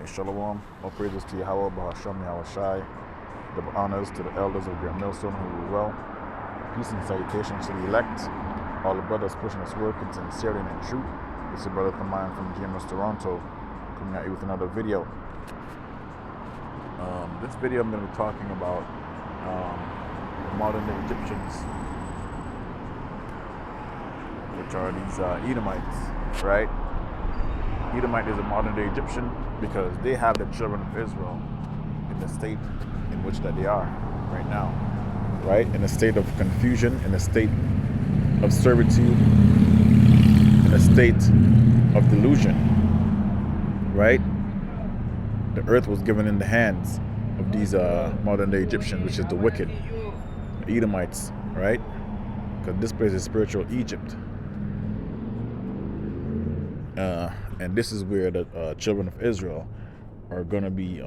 Hey, Shalom. All praises to Yahweh, Bahasham, Yahweh Shai. Double honors to the elders of Grand Millstone who rule well. Peace and salutations to the elect. All the brothers pushing this work in sincerity and in truth. This is your brother Thamine from GMS Toronto, coming at you with another video. This video I'm going to be talking about modern day Egyptians, which are these Edomites, right? Edomite is a modern day Egyptian because they have the children of Israel in the state in which that they are right now, right? In a state of confusion, in a state of servitude, in a state of delusion, right? The earth was given in the hands of these modern day Egyptians, which is the wicked, the Edomites, right? Because this place is spiritual Egypt. And this is where the children of Israel are going to be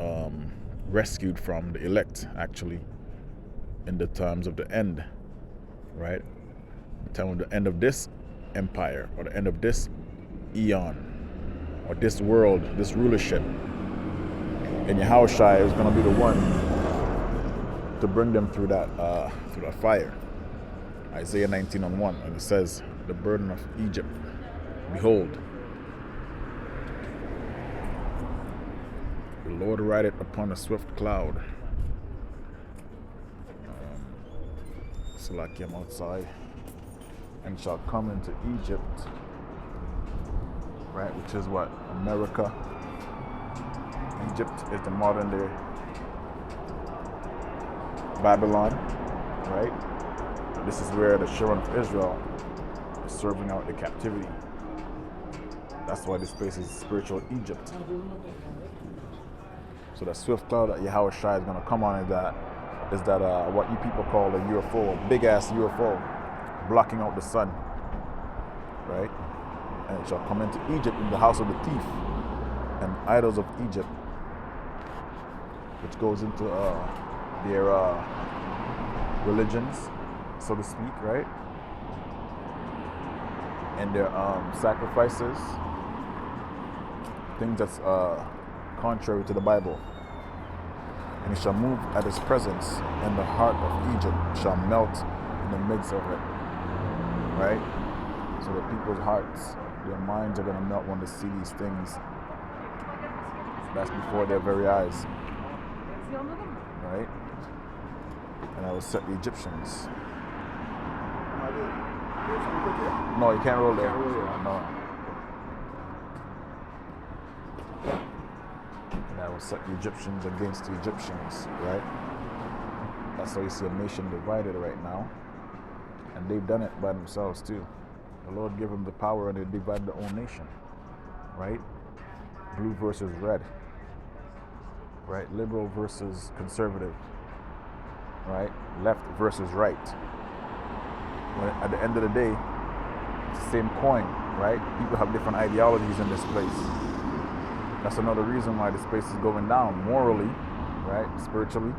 rescued from the elect, actually, in the times of the end, right? The time of the end of this empire, or the end of this eon, or this world, this rulership. And Yahushua is going to be the one to bring them through that fire. Isaiah 19:1, and it says, "The burden of Egypt, behold, the Lord rideth upon a swift cloud." Salakim outside, and shall come into Egypt, right? Which is what? America. Egypt is the modern day Babylon, right? This is where the children of Israel is serving out the captivity. That's why this place is spiritual Egypt. So the swift cloud that Yahweh Shai is going to come on is that what you people call a UFO, a big ass UFO, blocking out the sun, right? And it shall come into Egypt, in the house of the thief and idols of Egypt, which goes into their religions, so to speak, right? And their sacrifices, things that's contrary to the Bible. And it shall move at his presence, and the heart of Egypt shall melt in the midst of it, right? So the people's hearts, their minds are going to melt when they see these things. That's before their very eyes, right? And I will set the Egyptians. No, you can't roll there. No. And I will set the Egyptians against the Egyptians, right? That's how you see a nation divided right now. And they've done it by themselves too. The Lord gave them the power and they divided their own nation, right? Blue versus red, right? Liberal versus conservative, right? Left versus right. When at the end of the day, it's the same coin, right? People have different ideologies in this place. That's another reason why this place is going down morally, right? Spiritually.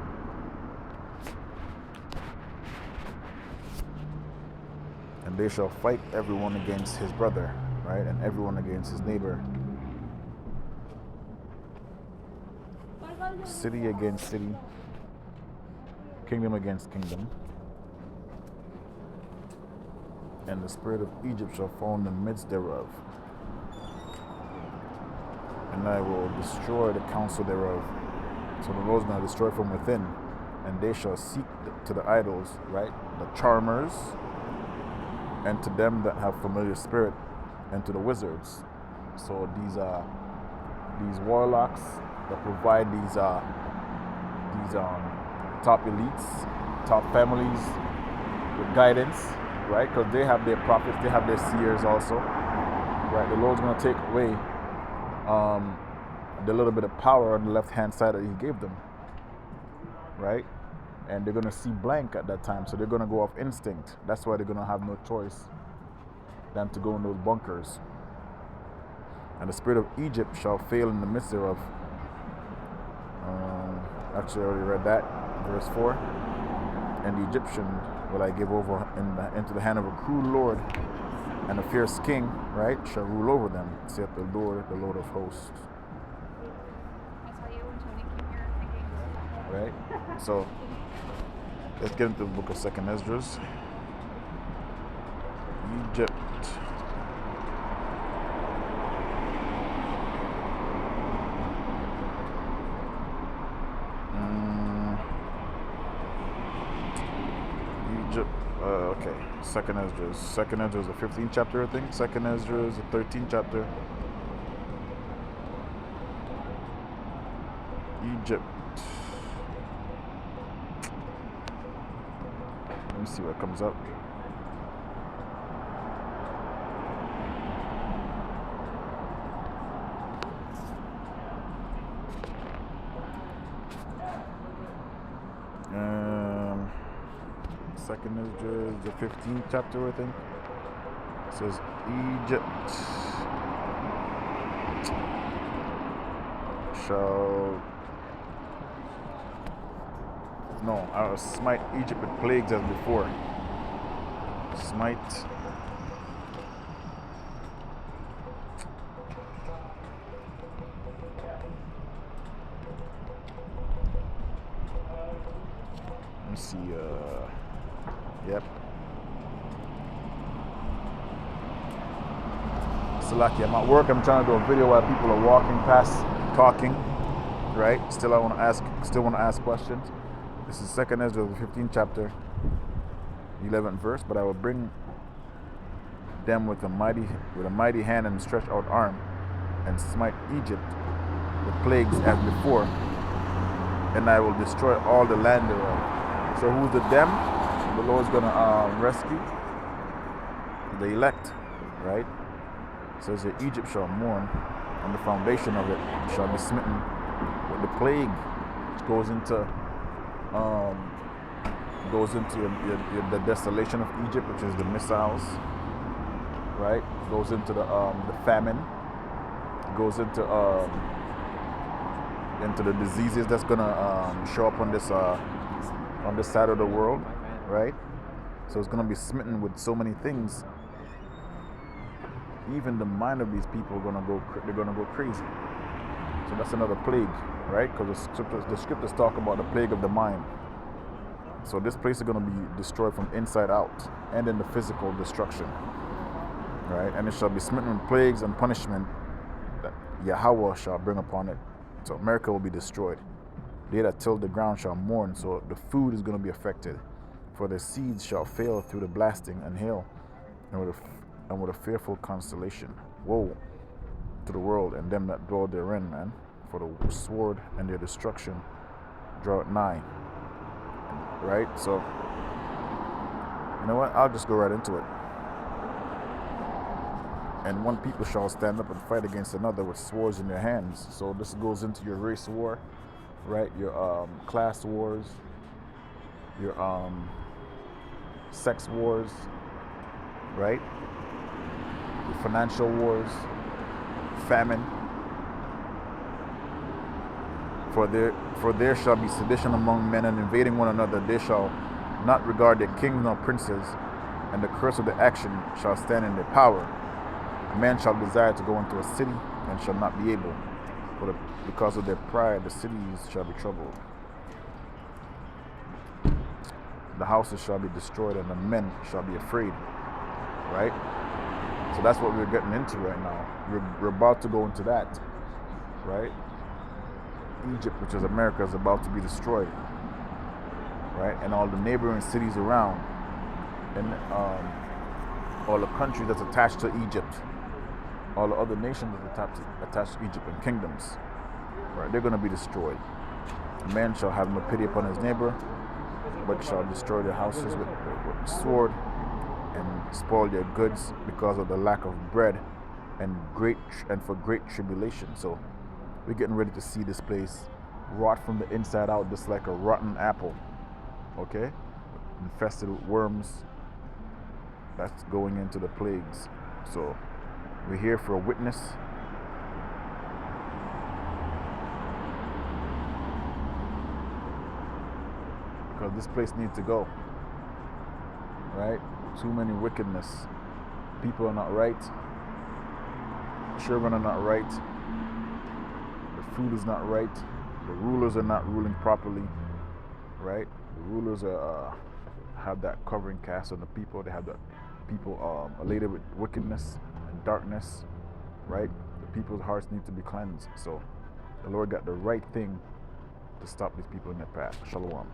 And they shall fight everyone against his brother, right? And everyone against his neighbor. City against city. Kingdom against kingdom. And the spirit of Egypt shall fall in the midst thereof. And I will destroy the counsel thereof. So the Lord's going to destroy from within. And they shall seek to the idols, right? The charmers, and to them that have familiar spirit, and to the wizards. So these warlocks that provide these top elites, top families with guidance, right? Because they have their prophets, they have their seers also, right? The Lord's going to take away the little bit of power on the left-hand side that He gave them, right? And they're going to see blank at that time, so they're going to go off instinct. That's why they're going to have no choice than to go in those bunkers. And the spirit of Egypt shall fail in the midst thereof. Actually, I already read that, verse 4. And the Egyptian will I give over into the hand of a cruel lord, and a fierce king, right, shall rule over them, saith the Lord of hosts. right? So let's get into the book of Second Esdras. Egypt. Egypt. Okay. Second Esdras. Second Esdras, the 15th chapter, I think. Second Esdras, the 13th chapter. Egypt. Let me see what comes up. Second Esdras, the 15th chapter, I think. It says Egypt shall I will smite Egypt with plagues as before. Smite. Let me see. Yep. Salaki, I'm at work. I'm trying to do a video while people are walking past, talking. Right? Still want to ask questions. This is Second Ezra, the 15th chapter, 11th verse. But I will bring them with a mighty hand and stretched out arm, and smite Egypt with plagues as before, and I will destroy all the land thereof. So who's the them? The Lord's gonna rescue the elect, right? It says that Egypt shall mourn, and the foundation of it shall be smitten with the plague, which goes into the desolation of Egypt, which is the missiles, right? Goes into the famine. Goes into the diseases that's gonna show up on this side of the world, right? So it's gonna be smitten with so many things. Even the mind of these people they're gonna go crazy. So that's another plague, right? Because the scriptures talk about the plague of the mind. So this place is going to be destroyed from inside out, and in the physical destruction, right? And it shall be smitten with plagues and punishment that Yahweh shall bring upon it. So America will be destroyed. They that till the ground shall mourn. So the food is going to be affected. For the seeds shall fail through the blasting and hail, and with a fearful constellation. Woe to the world and them that dwell therein, man. For the sword and their destruction draw it nigh. Right? So, you know what? I'll just go right into it. And one people shall stand up and fight against another with swords in their hands. So this goes into your race war, right? Your class wars, your sex wars, right? Your financial wars, famine. For there shall be sedition among men, and invading one another. They shall not regard their kings nor princes, and the curse of the action shall stand in their power. A man shall desire to go into a city, and shall not be able, because of their pride the cities shall be troubled. The houses shall be destroyed, and the men shall be afraid. Right? So that's what we're getting into right now. We're about to go into that. Right? Egypt, which is America, is about to be destroyed, right? And all the neighboring cities around, and all the countries that's attached to Egypt, all the other nations that's attached to Egypt and kingdoms, right? They're going to be destroyed. A man shall have no pity upon his neighbor, but shall destroy their houses with the sword, and spoil their goods because of the lack of bread, and for great tribulation. So we're getting ready to see this place rot from the inside out, just like a rotten apple, okay? Infested with worms. That's going into the plagues. So we're here for a witness. Because this place needs to go, right? Too many wickedness. People are not right. Children are not right. Food is not right. The rulers are not ruling properly. right? The rulers have that covering cast on the people. They have the people elated with wickedness and darkness, right? The people's hearts need to be cleansed. So the Lord got the right thing to stop these people in their path. Shalom.